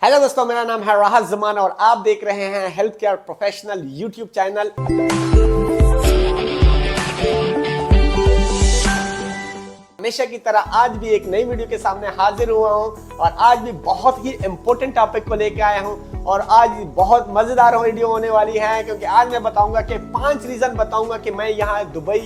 Hello दोस्तों, मेरा नाम है राहत जमान और आप देख रहे हैं health care professional YouTube channel. हमेशा की तरह आज भी एक नई वीडियो के सामने हाजिर हुआ हूं और आज भी बहुत ही इंपॉर्टेंट टॉपिक को लेकर आया हूं और आज बहुत मजेदार वीडियो होने वाली है, क्योंकि आज मैं बताऊंगा कि 5 रीजन बताऊंगा कि मैं यहाँ दुबई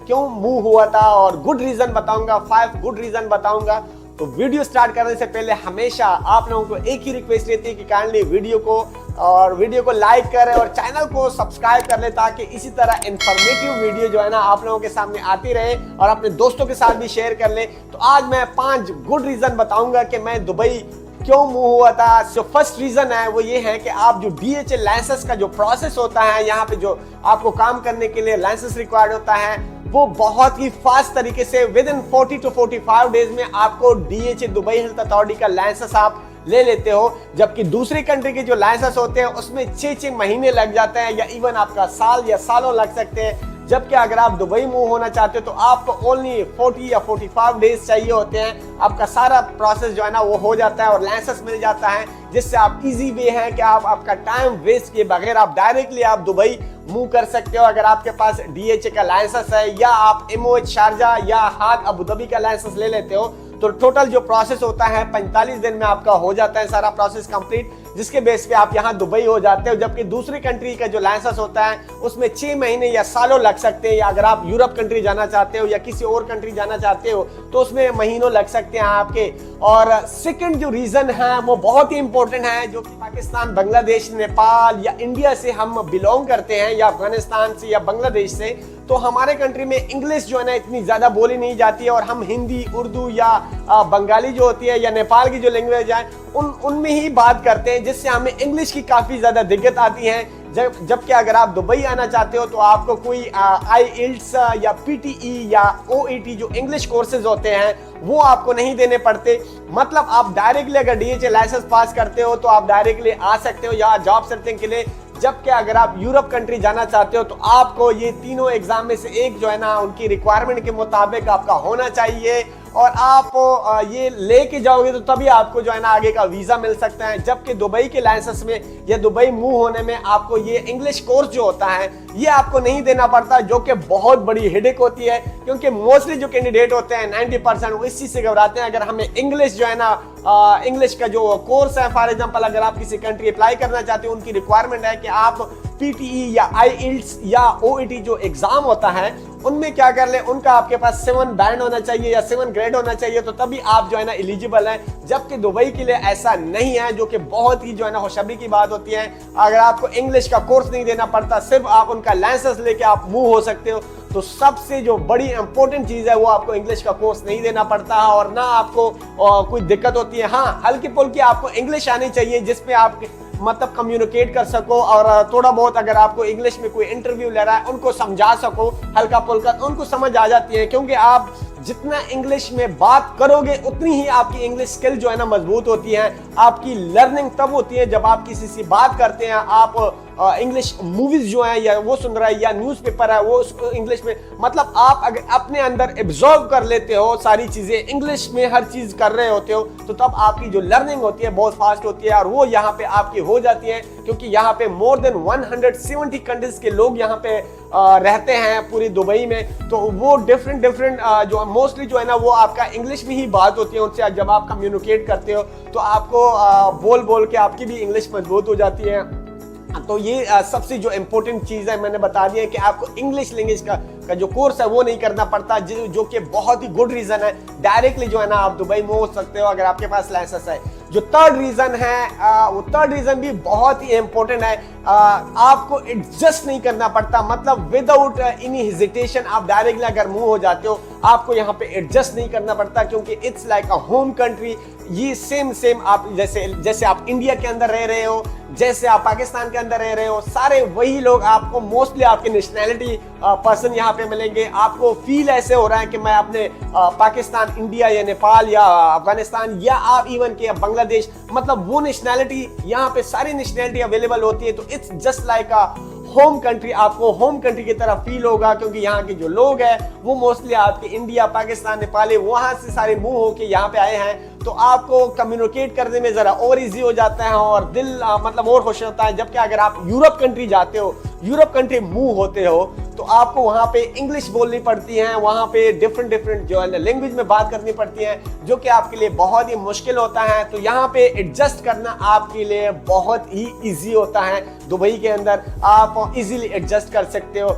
क्यों मूव हुआ था और गुड रीजन बताऊंगा, 5 गुड रीजन बताऊंगा। तो वीडियो स्टार्ट करने से पहले हमेशा आप लोगों को एक ही रिक्वेस्ट रहती है कि काइंडली वीडियो को लाइक करें और चैनल को सब्सक्राइब कर ले, ताकि इसी तरह इंफॉर्मेटिव वीडियो जो है ना आप लोगों के सामने आती रहे और अपने दोस्तों के साथ भी शेयर कर ले। तो आज मैं 5 गुड रीजन बताऊंगा कि मैं दुबई क्यों मूव हुआ था। जो फर्स्ट रीजन है वो ये है कि आप जो DHL लाइसेंस का जो प्रोसेस होता है, यहाँ पे जो आपको काम करने के लिए लाइसेंस रिक्वायर्ड होता है, वो बहुत ही फास्ट तरीके से विद इन 40 to 45 डेज में आपको DHL दुबई हेल्थ अथॉरिटी का लाइसेंस आप ले लेते हो। जबकि दूसरी कंट्री के जो लाइसेंस होते हैं उसमें 6 महीने लग जाते हैं या इवन आपका साल या सालों लग सकते हैं। जबकि अगर आप दुबई मूव होना चाहते हो तो आपको ओनली 40 या 45 डेज चाहिए होते हैं, आपका सारा प्रोसेस जो है ना वो हो जाता है और लाइसेंस मिल जाता है, जिससे आप इजी वे है कि आप आपका टाइम वेस्ट किए बगैर आप डायरेक्टली आप दुबई मूव कर सकते हो। अगर आपके पास DHA का लाइसेंस है या आप MOH शारजा या हाथ अबू धाबी का लाइसेंस ले लेते हो तो टोटल जो प्रोसेस होता है 45 दिन में आपका हो जाता है सारा प्रोसेस कंप्लीट, जिसके बेस पे आप यहाँ दुबई हो जाते हो। जबकि दूसरी कंट्री का जो लाइसेंस होता है उसमें 6 महीने या सालों लग सकते हैं, या अगर आप यूरोप कंट्री जाना चाहते हो या किसी और कंट्री जाना चाहते हो तो उसमें महीनों लग सकते हैं आपके। और सेकंड जो रीजन है वो बहुत ही इंपॉर्टेंट है, जो कि पाकिस्तान, बांग्लादेश, नेपाल या इंडिया से हम बिलोंग करते हैं या अफगानिस्तान से या बांग्लादेश से, तो हमारे कंट्री में इंग्लिश जो है ना इतनी ज्यादा बोली नहीं जाती है और हम हिंदी, उर्दू या बंगाली जो होती है या नेपाल की जो लैंग्वेज है उनमें ही बात करते हैं, जिससे हमें इंग्लिश की काफी ज्यादा दिक्कत आती है। जबकि अगर आप दुबई आना चाहते हो तो आपको कोई IELTS या PTE या OET जो इंग्लिश कोर्सेज होते हैं वो आपको नहीं देने पड़ते। मतलब आप डायरेक्टली अगर DHA लाइसेंस पास करते हो तो आप डायरेक्टली आ सकते हो यहाँ जॉब सर्चिंग के लिए। जबकि अगर आप यूरोप कंट्री जाना चाहते हो तो आपको ये तीनों एग्जाम में से एक जो है ना उनकी रिक्वायरमेंट के मुताबिक आपका होना चाहिए और आप ये लेके जाओगे तो तभी आपको जो है ना आगे का वीजा मिल सकता है। जबकि दुबई के लाइसेंस में या दुबई मूव होने में आपको ये इंग्लिश कोर्स जो होता है ये आपको नहीं देना पड़ता, जो कि बहुत बड़ी हेडेक होती है, क्योंकि मोस्टली जो कैंडिडेट होते हैं 90% वो इस चीज से घबराते हैं। अगर हमें इंग्लिश जो है ना इंग्लिश का जो कोर्स है, फॉर एग्जांपल अगर आप किसी कंट्री अप्लाई करना चाहते हो, उनकी रिक्वायरमेंट है कि आप PTE या IELTS या OET जो एग्जाम होता है उनमें क्या कर ले, उनका आपके पास 7 बैंड होना चाहिए या 7 ग्रेड होना चाहिए, तो तभी आप जो है ना एलिजिबल हैं। जबकि दुबई के लिए ऐसा नहीं है, जो कि बहुत ही जो है ना खुशखबरी की बात होती है। अगर आपको इंग्लिश का कोर्स नहीं देना पड़ता, सिर्फ आप उनका लाइसेंस लेके आप मूव हो सकते हो। तो सबसे जो बड़ी इंपॉर्टेंट चीज है वो आपको इंग्लिश का कोर्स नहीं देना पड़ता है और ना आपको कोई दिक्कत होती है। हाँ, हल्की फुल्की आपको इंग्लिश आनी चाहिए जिसपे आप मतलब कम्युनिकेट कर सको और थोड़ा बहुत अगर आपको इंग्लिश में कोई इंटरव्यू ले रहा है उनको समझा सको हल्का फुल्का, उनको समझ आ जाती है। क्योंकि आप जितना इंग्लिश में बात करोगे उतनी ही आपकी इंग्लिश स्किल जो है ना मजबूत होती है। आपकी लर्निंग तब होती है जब आप किसी से बात करते हैं, आप इंग्लिश मूवीज जो है या वो सुन रहा है या न्यूज़पेपर है वो इंग्लिश में, मतलब आप अगर अपने अंदर एब्जॉर्व कर लेते हो सारी चीजें, इंग्लिश में हर चीज कर रहे होते हो, तो तब आपकी जो लर्निंग होती है बहुत फास्ट होती है और वो यहाँ पे आपकी हो जाती है। क्योंकि यहाँ पे मोर देन 170 कंट्रीज के लोग यहाँ पे रहते हैं पूरी दुबई में, तो वो डिफरेंट जो मोस्टली जो है ना वो आपका इंग्लिश में ही बात होती है उनसे। जब आप कम्युनिकेट करते हो तो आपको बोल के आपकी भी इंग्लिश मजबूत हो जाती है। तो ये सबसे जो इम्पोर्टेंट चीज है मैंने बता दिया कि आपको इंग्लिश लैंग्वेज का जो कोर्स है वो नहीं करना पड़ता, जो कि बहुत ही गुड रीजन है। डायरेक्टली जो है ना आप दुबई मूव हो सकते हो अगर आपके पास लाइसेंस है। जो थर्ड रीजन है वो थर्ड रीजन भी बहुत ही इंपॉर्टेंट है। आपको एडजस्ट नहीं करना पड़ता, मतलब विदाउट एनी हेजिटेशन आप डायरेक्टली अगर मूव हो जाते हो, आपको यहाँ पे एडजस्ट नहीं करना पड़ता, क्योंकि it's like a home country. ये सेम आप जैसे आप इंडिया के अंदर रह रहे हो, जैसे आप पाकिस्तान के अंदर रह रहे हो, सारे वही लोग आपको मोस्टली आपके नेशनैलिटी पर्सन यहाँ पे मिलेंगे। आपको फील ऐसे हो रहा है कि मैं अपने पाकिस्तान, इंडिया या नेपाल या अफगानिस्तान या आप इवन के बांग्लादेश, मतलब वो नेशनैलिटी यहाँ पे सारी नेशनैलिटी अवेलेबल होती है। तो it's just like a home country, आपको होम कंट्री की तरह फील होगा, क्योंकि यहाँ के जो लोग हैं वो मोस्टली आपके इंडिया, पाकिस्तान, नेपाल वहां से सारे मूव होके यहाँ पे आए हैं। तो आपको कम्युनिकेट करने में जरा और इजी हो जाता है और दिल मतलब और खुश होता है। जबकि अगर आप यूरोप कंट्री जाते हो, यूरोप कंट्री मूव होते हो, तो आपको वहां पे इंग्लिश बोलनी पड़ती है, वहां पे डिफरेंट जो है लैंग्वेज में बात करनी पड़ती है, जो कि आपके लिए बहुत ही मुश्किल होता है। तो यहाँ पे एडजस्ट करना आपके लिए बहुत ही इजी होता है। दुबई के अंदर आप इजीली एडजस्ट कर सकते हो।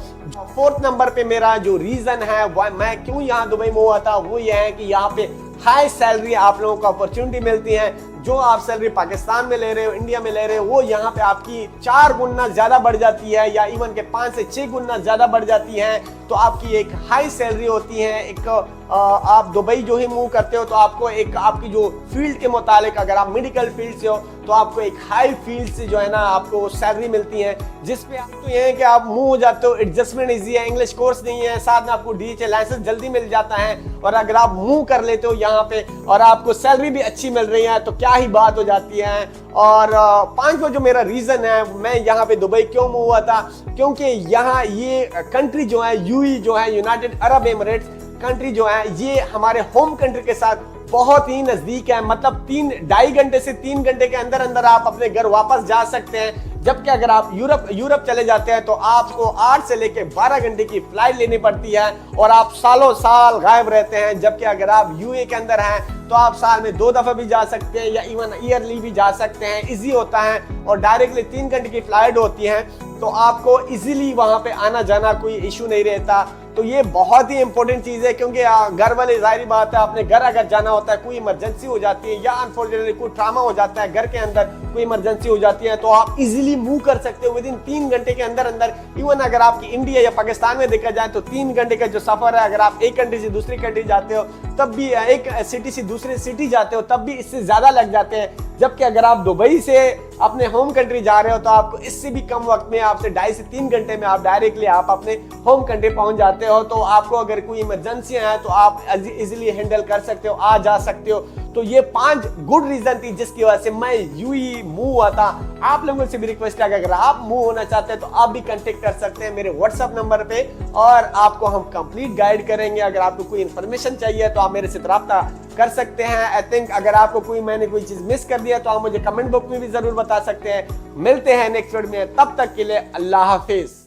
फोर्थ नंबर पे मेरा जो रीजन है मैं क्यों यहाँ दुबई में हुआ था, वो ये है कि यहाँ पे हाई सैलरी आप लोगों को अपॉर्चुनिटी मिलती है। जो आप सैलरी पाकिस्तान में ले रहे हो, इंडिया में ले रहे हो, वो यहाँ पे आपकी 4 गुना ज्यादा बढ़ जाती है, या इवन के 5 से 6 गुना ज्यादा बढ़ जाती है। तो आपकी एक हाई सैलरी होती है। एक आप दुबई जो ही मूव करते हो तो आपको एक आपकी जो फील्ड के मुतालिक, अगर आप मेडिकल फील्ड से हो तो आपको एक हाई फील्ड से जो है ना आपको सैलरी मिलती है, जिसपे आप तो ये है कि आप मूव हो जाते हो, एडजस्टमेंट इजी है, इंग्लिश कोर्स नहीं है, साथ में आपको DHA लाइसेंस जल्दी मिल जाता है। और अगर आप मूव कर लेते हो यहाँ पे और आपको सैलरी भी अच्छी मिल रही है तो क्या ही बात हो जाती है। और 5वां जो मेरा रीजन है मैं यहाँ पे दुबई क्यों मूव हुआ था, क्योंकि यहाँ ये कंट्री जो है UAE जो है, यूनाइटेड अरब एमिरेट्स कंट्री जो है, ये हमारे होम कंट्री के साथ बहुत ही नजदीक है। मतलब 2.5 घंटे से 3 घंटे के अंदर अंदर आप अपने घर वापस जा सकते हैं। जबकि अगर आप यूरोप चले जाते हैं तो आपको 8 से लेकर 12 घंटे की फ्लाइट लेनी पड़ती है और आप सालों साल गायब रहते हैं। जबकि अगर आप UAE के अंदर हैं तो आप साल में 2 दफा भी जा सकते हैं या इवन ईयरली भी जा सकते हैं। इजी होता है और डायरेक्टली 3 घंटे की फ्लाइट होती है, तो आपको इजीली वहां पे आना जाना कोई इशू नहीं रहता। तो ये बहुत ही इंपॉर्टेंट चीज है, क्योंकि घर वाले जाहिर बात है अपने घर अगर जाना होता है, कोई इमरजेंसी हो जाती है या अनफॉर्चुनेटली कोई ट्रामा हो जाता है, घर के अंदर कोई इमरजेंसी हो जाती है, तो आप इजीली मूव कर सकते हो विद इन 3 घंटे के अंदर अंदर। इवन अगर आपकी इंडिया या पाकिस्तान में देखा जाए तो 3 घंटे का जो सफर है, अगर आप एक कंट्री से दूसरी कंट्री जाते हो तब भी, एक सिटी से दूसरी सिटी जाते हो तब भी इससे ज्यादा लग जाते हैं। जबकि अगर आप दुबई से अपने होम कंट्री जा रहे हो तो आपको इससे भी कम वक्त में, आपसे 2.5 से 3 घंटे में आप डायरेक्टली आप अपने होम कंट्री पहुंच जाते हो। तो आपको अगर कोई इमरजेंसी है तो आप इजीली हैंडल कर सकते हो, आ जा सकते हो। तो ये 5 गुड रीजन थी जिसकी वजह से मैं UAE मूव हुआ था। आप लोगों से भी रिक्वेस्ट है कि अगर आप मूव होना चाहते हैं तो आप भी कांटेक्ट कर सकते हैं मेरे व्हाट्सएप नंबर पे और आपको हम कंप्लीट गाइड करेंगे। अगर आपको कोई इन्फॉर्मेशन चाहिए तो आप मेरे से रब्ता कर सकते हैं। आई थिंक अगर आपको मैंने कोई चीज मिस कर दिया तो आप मुझे कमेंट बॉक्स में भी जरूर बता सकते हैं। मिलते हैं नेक्स्ट वीडियो में, तब तक के लिए अल्लाह हाफिज।